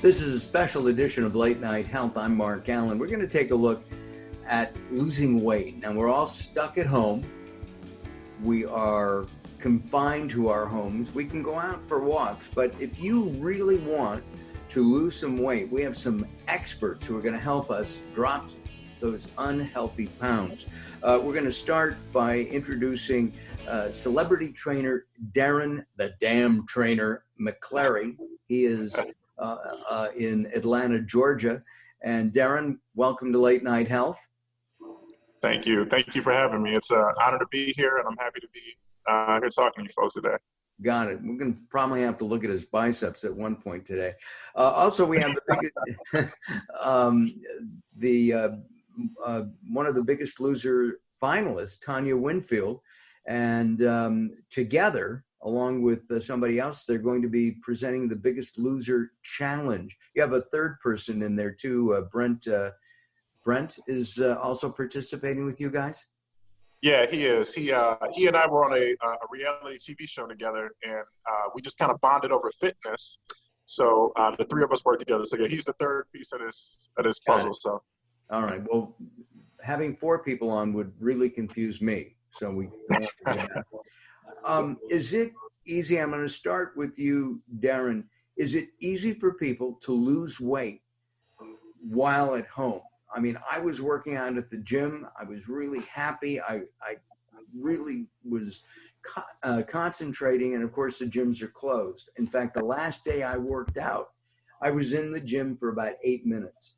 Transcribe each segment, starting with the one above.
This is a special edition of Late Night Health. I'm Mark Alyn. We're going to take a look at losing weight. Now, we're all stuck at home. We are confined to our homes. We can go out for walks, but if you really want to lose some weight, we have some experts who are going to help us drop those unhealthy pounds. We're going to start by introducing celebrity trainer Darin, the damn trainer, McClary. He is in Atlanta, Georgia. And Darin, welcome to Late Night Health. Thank you. Thank you for having me. It's an honor to be here, and I'm happy to be here talking to you folks today. Got it. We're going to probably have to look at his biceps at one point today. Also, we have the biggest, one of the Biggest Loser finalists, Tanya Winfield, and together, along with somebody else, they're going to be presenting the Biggest Loser Challenge. You have a third person in there too, Brent. Brent is also participating with you guys? Yeah, he is. He and I were on a reality TV show together, and we just kind of bonded over fitness. So the three of us work together. So yeah, he's the third piece of this puzzle. So. All right. Well, having four people on would really confuse me. So we don't want to do that. Is it easy? I'm going to start with you, Darin. Is it easy for people to lose weight while at home? I mean, I was working out at the gym. I was really happy. I really was concentrating. And of course, the gyms are closed. In fact, the last day I worked out, I was in the gym for about 8 minutes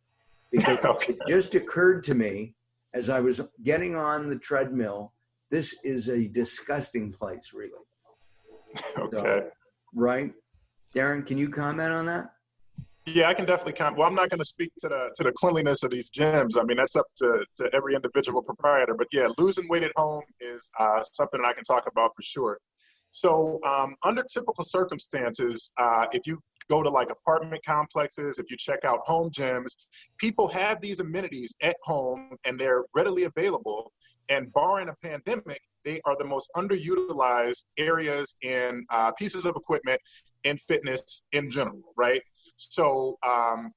because it just occurred to me as I was getting on the treadmill, this is a disgusting place, really. Okay. So, right? Darin, can you comment on that? Yeah, I can definitely comment. Well, I'm not going to speak to the cleanliness of these gyms. I mean, that's up to every individual proprietor. But yeah, losing weight at home is something that I can talk about for sure. So under typical circumstances, if you go to like apartment complexes, if you check out home gyms, people have these amenities at home and they're readily available. And barring a pandemic, they are the most underutilized areas in pieces of equipment in fitness in general, right? So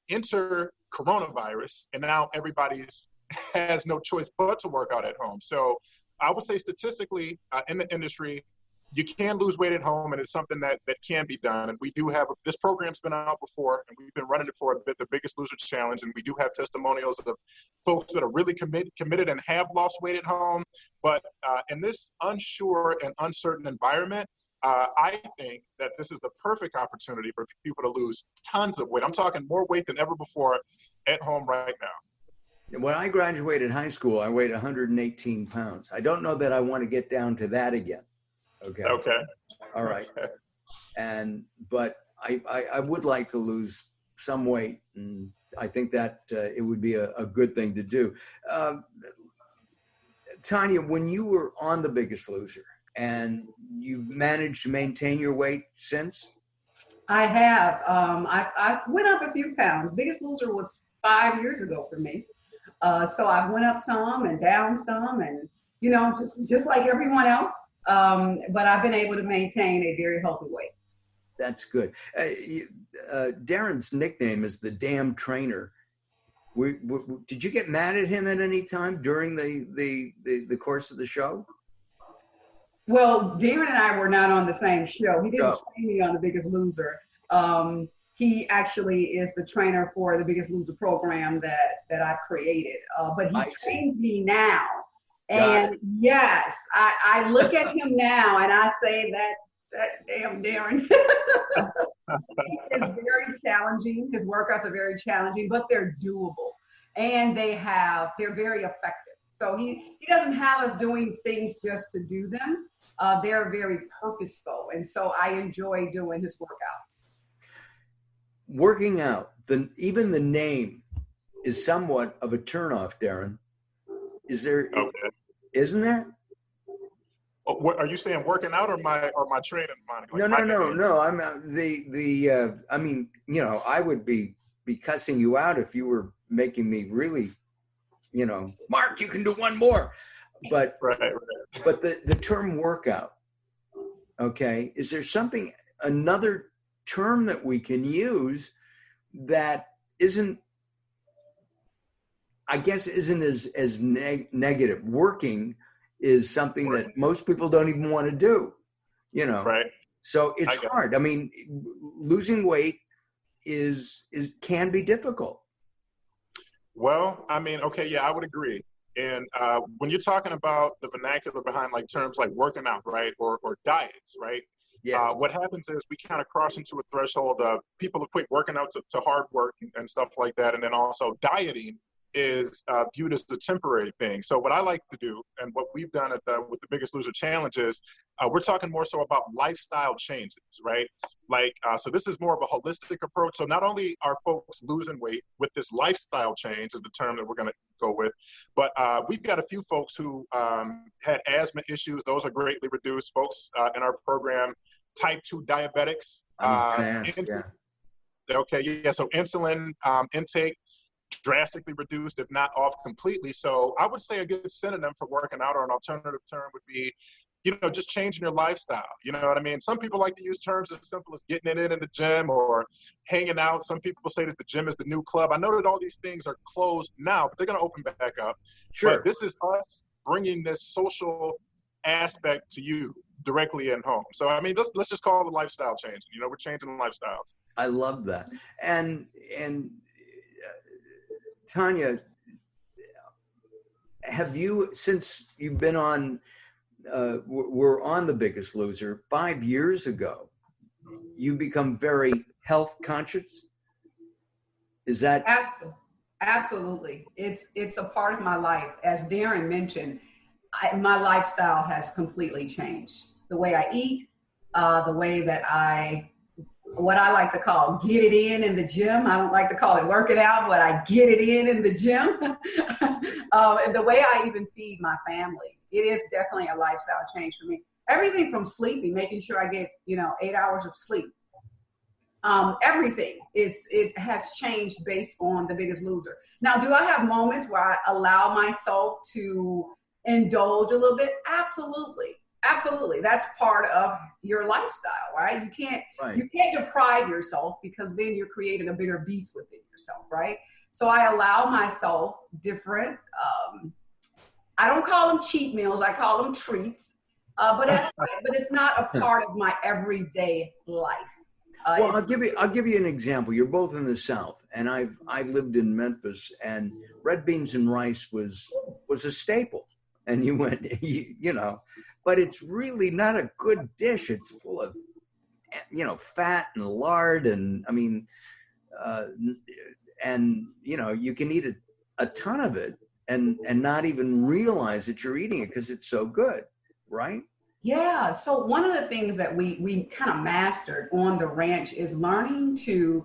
enter coronavirus, and now everybody's has no choice but to work out at home. So I would say statistically in the industry, you can lose weight at home, and it's something that can be done. And we do have, this program's been out before, and we've been running it for a bit, the Biggest Loser Challenge, and we do have testimonials of folks that are really committed and have lost weight at home. But in this unsure and uncertain environment, I think that this is the perfect opportunity for people to lose tons of weight. I'm talking more weight than ever before at home right now. When I graduated high school, I weighed 118 pounds. I don't know that I want to get down to that again. Okay. All right. But I would like to lose some weight, and I think that it would be a good thing to do. Tanya, when you were on The Biggest Loser, and you've managed to maintain your weight since? I have. I went up a few pounds. Biggest Loser was 5 years ago for me. So I went up some and down some, and just like everyone else. But I've been able to maintain a very healthy weight. That's good. Darin's nickname is the damn trainer. Did you get mad at him at any time during the course of the show? Well, Darin and I were not on the same show. He didn't train me on The Biggest Loser. He actually is the trainer for the Biggest Loser program that I've created. But he trains me now. And yes, I look at him now and I say that damn Darin. He is very challenging. His workouts are very challenging, but they're doable. And they're very effective. So he doesn't have us doing things just to do them. They're very purposeful. And so I enjoy doing his workouts. Working out, even the name is somewhat of a turnoff, Darin. Is there? Okay. Isn't there? Oh, are you saying working out or my training, Monica? Like No. I mean, I would be cussing you out if you were making me really, Mark, you can do one more. But right. But the term workout, okay, is there another term that we can use that isn't, I guess, isn't as negative. Working is something that most people don't even want to do, you know. Right. So it's hard. I mean, losing weight can be difficult. Well, I mean, okay, yeah, I would agree. And when you're talking about the vernacular behind like terms like working out, right, or diets, right? Yes. What happens is we kind of cross into a threshold of people equate working out to hard work and stuff like that. And then also dieting is viewed as a temporary thing. So what I like to do, and what we've done with the Biggest Loser Challenge is, we're talking more so about lifestyle changes, right? Like, so this is more of a holistic approach. So not only are folks losing weight with this lifestyle change is the term that we're going to go with, but we've got a few folks who had asthma issues. Those are greatly reduced. Folks in our program, type 2 diabetics. I was going to ask, yeah. Okay, yeah, so insulin intake drastically reduced, if not off completely. So I would say a good synonym for working out, or an alternative term, would be, you know, just changing your lifestyle. You know what I mean? Some people like to use terms as simple as getting it in the gym or hanging out. Some people say that the gym is the new club. I know that all these things are closed now, but they're going to open back up. Sure. But this is us bringing this social aspect to you directly in home. So, I mean, let's just call it a lifestyle change. You know, we're changing lifestyles. I love that. And Tanya, have you, since you've been on, we're on The Biggest Loser 5 years ago, you become very health conscious? Is that? Absolutely. It's a part of my life. As Darin mentioned, my lifestyle has completely changed. The way I eat, the way that what I like to call get it in the gym. I don't like to call it working out, but I get it in the gym. And the way I even feed my family, it is definitely a lifestyle change for me. Everything from sleeping, making sure I get, 8 hours of sleep. Everything it has changed based on The Biggest Loser. Now, do I have moments where I allow myself to indulge a little bit? Absolutely. Absolutely. That's part of your lifestyle, right? You can't deprive yourself, because then you're creating a bigger beast within yourself, right? So I allow myself different, I don't call them cheat meals, I call them treats, but it's not a part of my everyday life. Well, I'll give you an example. You're both in the South, and I've lived in Memphis, and red beans and rice was a staple. And you went, but it's really not a good dish. It's full of, fat and lard, and I mean, you can eat a ton of it and not even realize that you're eating it because it's so good, right? Yeah. So one of the things that we kind of mastered on the ranch is learning to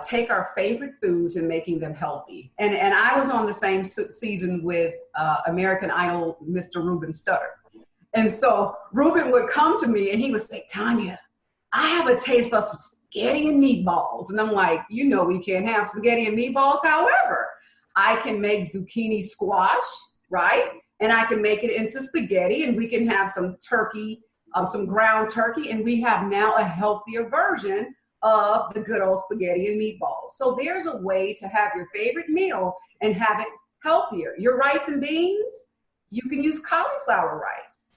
take our favorite foods and making them healthy. And I was on the same season with American Idol, Mr. Ruben Studdard. And so Ruben would come to me and he would say, Tanya, I have a taste for some spaghetti and meatballs. And I'm like, we can't have spaghetti and meatballs. However, I can make zucchini squash, right? And I can make it into spaghetti, and we can have some turkey, some ground turkey, and we have now a healthier version of the good old spaghetti and meatballs. So there's a way to have your favorite meal and have it healthier. Your rice and beans, you can use cauliflower rice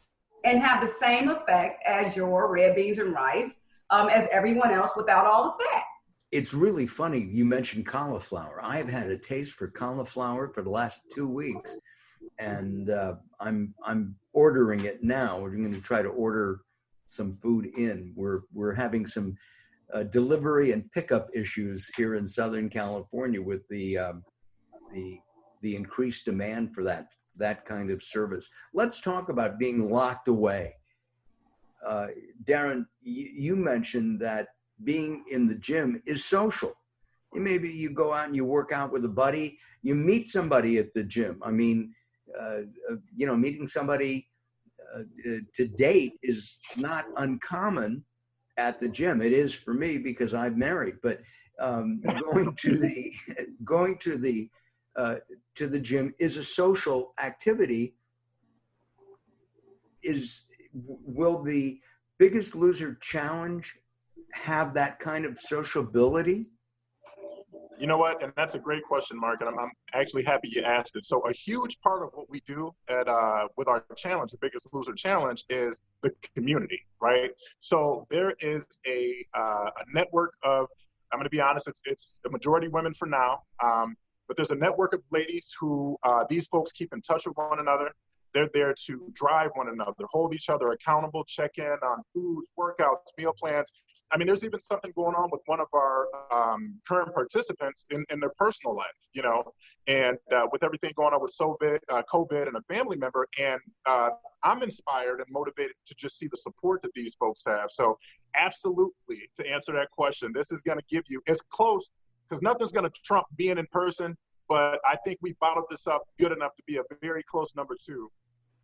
and have the same effect as your red beans and rice, as everyone else, without all the fat. It's really funny you mentioned cauliflower. I've had a taste for cauliflower for the last 2 weeks. And I'm ordering it now. We're going to try to order some food in. We're having some delivery and pickup issues here in Southern California with the increased demand for that kind of service. Let's talk about being locked away. Darin, you mentioned that being in the gym is social. Maybe you go out and you work out with a buddy. You meet somebody at the gym. I mean, meeting somebody to date is not uncommon at the gym. It is for me because I'm married, but going to the gym is a social activity. Will the Biggest Loser Challenge have that kind of sociability? You know what? And that's a great question, Mark. And I'm actually happy you asked it. So a huge part of what we do at with our challenge, the Biggest Loser Challenge, is the community, right? So there is a network of, I'm going to be honest, it's the majority women for now. But there's a network of ladies who these folks keep in touch with one another. They're there to drive one another, hold each other accountable, check in on foods, workouts, meal plans. I mean, there's even something going on with one of our current participants in their personal life, you know, and with everything going on with COVID and a family member. And I'm inspired and motivated to just see the support that these folks have. So absolutely, to answer that question, this is going to give you, it's close, because nothing's going to trump being in person, but I think we bottled this up good enough to be a very close number 2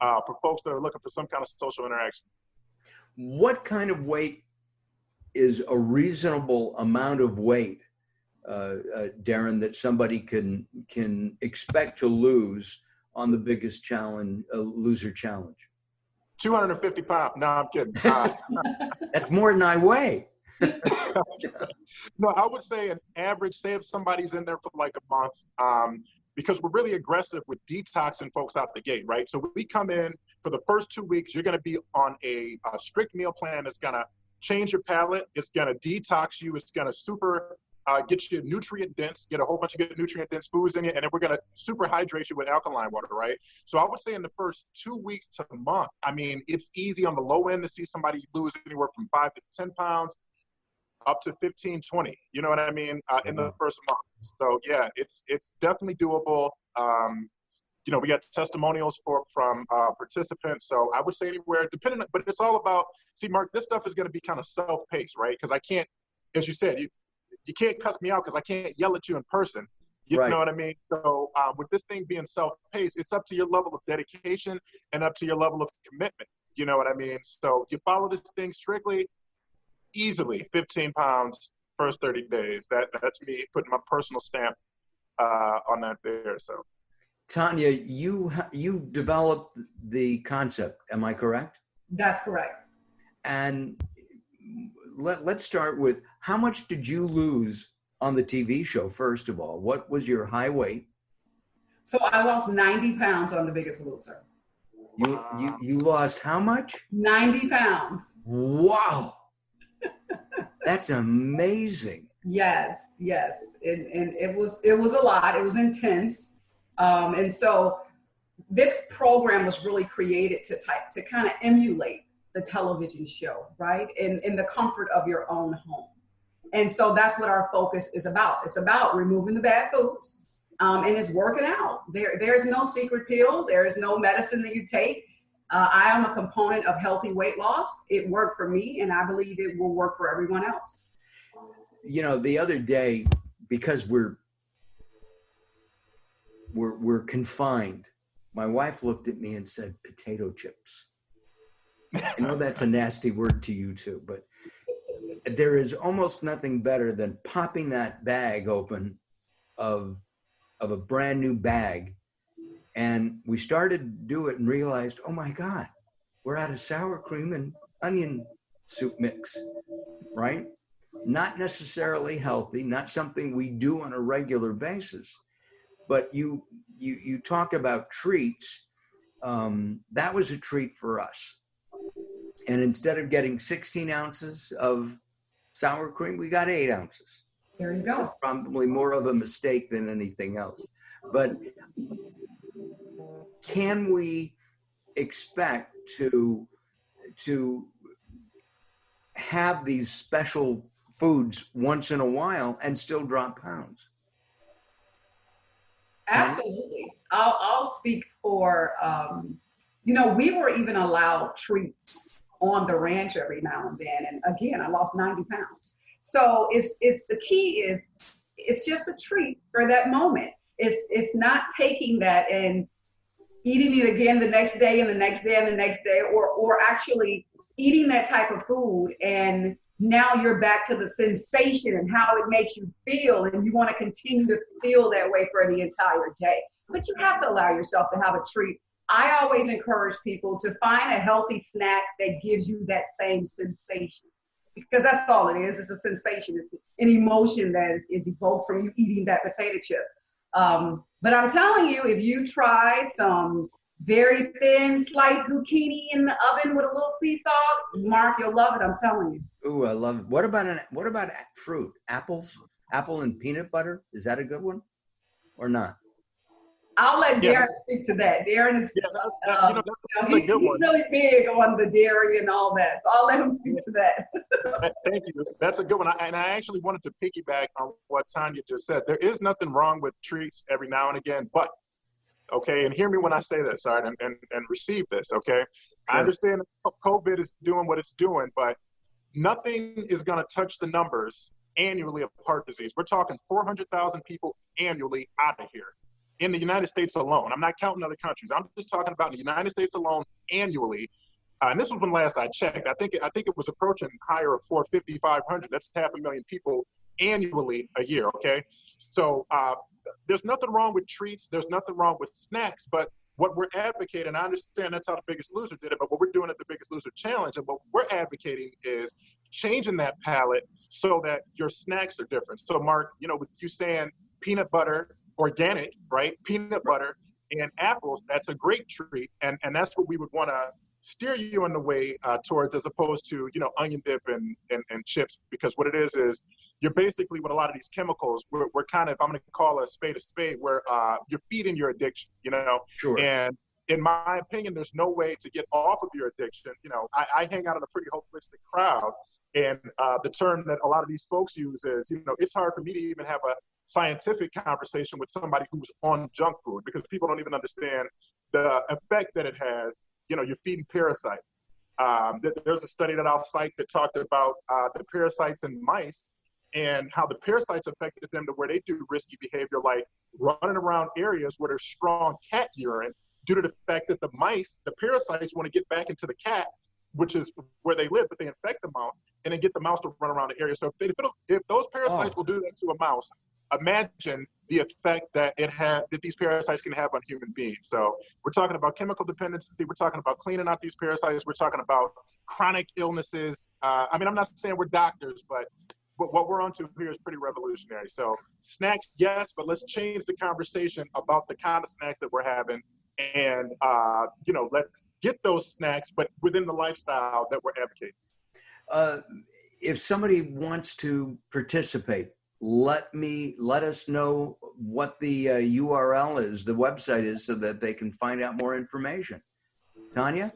for folks that are looking for some kind of social interaction. What kind of weight is a reasonable amount of weight, Darin, that somebody can expect to lose on the Biggest Challenge, Loser Challenge? 250 pounds. No, I'm kidding. That's more than I weigh. No, I would say an average, say if somebody's in there for like a month, because we're really aggressive with detoxing folks out the gate, right? So we come in for the first 2 weeks, you're going to be on a strict meal plan that's going to change your palate. It's going to detox you. It's going to super get you nutrient dense, get a whole bunch of good nutrient dense foods in you. And then we're going to super hydrate you with alkaline water, right? So I would say in the first 2 weeks to a month, I mean, it's easy on the low end to see somebody lose anywhere from 5 to 10 pounds up to 15, 20, you know what I mean? In the first month. So yeah, it's definitely doable. You know, we got testimonials from participants. So I would say anywhere, depending on, but it's all about, see, Mark, this stuff is going to be kind of self-paced, right? Because I can't, as you said, you can't cuss me out because I can't yell at you in person. You know what I mean? So with this thing being self-paced, it's up to your level of dedication and up to your level of commitment. You know what I mean? So you follow this thing strictly, easily 15 pounds first 30 days. That's me putting my personal stamp on that there. So. Tanya, you developed the concept, am I correct? That's correct. And let's start with, how much did you lose on the TV show, first of all? What was your high weight? So I lost 90 pounds on The Biggest Loser. You lost how much? 90 pounds. Wow. That's amazing. Yes. And it was a lot. It was intense. And so this program was really created to kind of emulate the television show, right? In the comfort of your own home. And so that's what our focus is about. It's about removing the bad foods, and it's working out. There's no secret pill. There is no medicine that you take. I am a component of healthy weight loss. It worked for me, and I believe it will work for everyone else. You know, the other day, because we're confined, my wife looked at me and said, potato chips. I know that's a nasty word to you too, but there is almost nothing better than popping that bag open of a brand new bag. And we started to do it and realized, oh my God, we're out of sour cream and onion soup mix, right? Not necessarily healthy, not something we do on a regular basis. But you talked about treats. That was a treat for us. And instead of getting 16 ounces of sour cream, we got 8 ounces. There you go. It's probably more of a mistake than anything else. But can we expect to have these special foods once in a while and still drop pounds? Absolutely. I'll speak for, we were even allowed treats on the ranch every now and then. And again, I lost 90 pounds. So it's the key is, it's just a treat for that moment. It's not taking that and eating it again the next day and the next day and the next day, or actually eating that type of food and now you're back to the sensation and how it makes you feel, and you want to continue to feel that way for the entire day. But you have to allow yourself to have a treat. I always encourage people to find a healthy snack that gives you that same sensation. because that's all it is. It's a sensation. It's an emotion that is evoked from you eating that potato chip. But I'm telling you, if you tried some very thin sliced zucchini in the oven with a little sea salt, Mark, you'll love it. I'm telling you. Ooh, I love it. What about fruit? Apples? Apple and peanut butter? Is that a good one or not? I'll let Darin speak to that. Darin is, that's a good one. He's really big on the dairy and all that. So I'll let him speak to that. Thank you. That's a good one. And I actually wanted to piggyback on what Tanya just said. There is nothing wrong with treats every now and again, but, okay, and hear me when I say this, all right, and receive this, okay? Sure. I understand that COVID is doing what it's doing, but nothing is going to touch the numbers annually of heart disease. We're talking 400,000 people annually out of here. In the United States alone. I'm not counting other countries. I'm just talking about the United States alone annually. And this was when last I checked. I think it was approaching higher of 450, 500. That's 500,000 people annually a year, okay? So there's nothing wrong with treats. There's nothing wrong with snacks. But what we're advocating, I understand that's how The Biggest Loser did it, but what we're doing at The Biggest Loser Challenge and what we're advocating is changing that palette so that your snacks are different. So Mark, with you saying peanut butter, organic, right? Peanut butter and apples, that's a great treat. And that's what we would want to steer you in the way towards, as opposed to, onion dip and chips, because what it is you're basically, with a lot of these chemicals, we're kind of, I'm going to call a spade, where you're feeding your addiction, Sure. And in my opinion, there's no way to get off of your addiction. I hang out in a pretty holistic crowd. And the term that a lot of these folks use is, it's hard for me to even have a scientific conversation with somebody who's on junk food, because people don't even understand the effect that it has. You're feeding parasites. There's a study that I'll cite that talked about the parasites in mice and how the parasites affected them to where they do risky behavior, like running around areas where there's strong cat urine, due to the fact that the parasites want to get back into the cat, which is where they live, but they infect the mouse and then get the mouse to run around the area. So if those parasites will do that to a mouse, imagine the effect that these parasites can have on human beings. So we're talking about chemical dependency. We're talking about cleaning out these parasites. We're talking about chronic illnesses. I'm not saying we're doctors, but what we're onto here is pretty revolutionary. So snacks, yes, but let's change the conversation about the kind of snacks that we're having. And, let's get those snacks, but within the lifestyle that we're advocating. If somebody wants to participate, let us know what the URL is, the website is, so that they can find out more information. Tanya?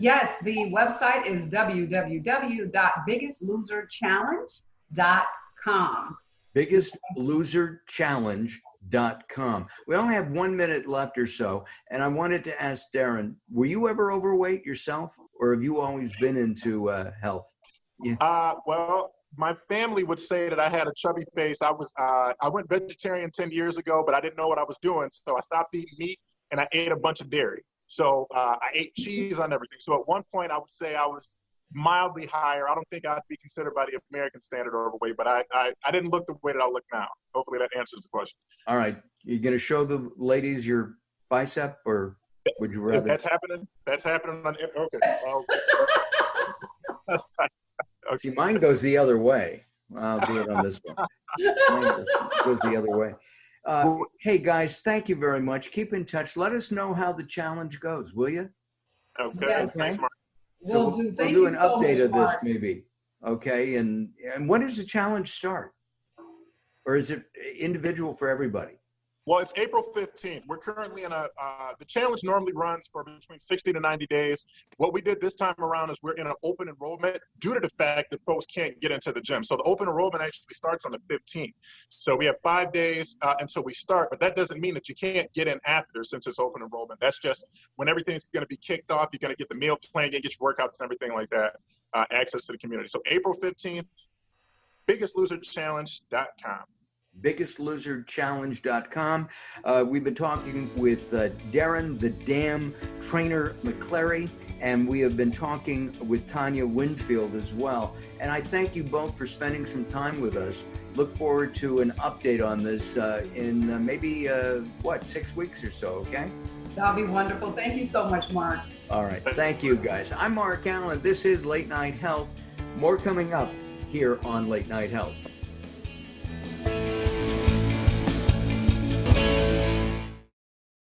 Yes, the website is www.biggestloserchallenge.com. Biggestloserchallenge.com. We only have 1 minute left or so, and I wanted to ask Darin, were you ever overweight yourself, or have you always been into health? Yeah. Well, my family would say that I had a chubby face. I went vegetarian 10 years ago, but I didn't know what I was doing. So I stopped eating meat and I ate a bunch of dairy. So I ate cheese on everything. So at one point I would say I was mildly higher. I don't think I'd be considered by the American standard overweight, but I didn't look the way that I look now. Hopefully that answers the question. All right. You're going to show the ladies your bicep, or would you rather? That's happening on, okay. That's fine. Okay. See, mine goes the other way. I'll do it on this one. Mine goes the other way. Hey, guys, thank you very much. Keep in touch. Let us know how the challenge goes, will you? Okay. Yes. Thanks, Mark. So we'll do an update of this maybe. Okay. And when does the challenge start? Or is it individual for everybody? Well, it's April 15th. We're currently in the challenge normally runs for between 60 to 90 days. What we did this time around is we're in an open enrollment due to the fact that folks can't get into the gym. So the open enrollment actually starts on the 15th. So we have 5 days until we start, but that doesn't mean that you can't get in after, since it's open enrollment. That's just when everything's going to be kicked off, you're going to get the meal plan, you get your workouts and everything like that, access to the community. So April 15th, biggestloserchallenge.com. biggestloserchallenge.com. We've been talking with Darin the Dam Trainer McClary, and we have been talking with Tanya Winfield as well. And I thank you both for spending some time with us. Look forward to an update on this in maybe 6 weeks or so, okay? That'll be wonderful. Thank you so much, Mark. All right. Thank you, guys. I'm Mark Alyn. This is Late Night Health. More coming up here on Late Night Health.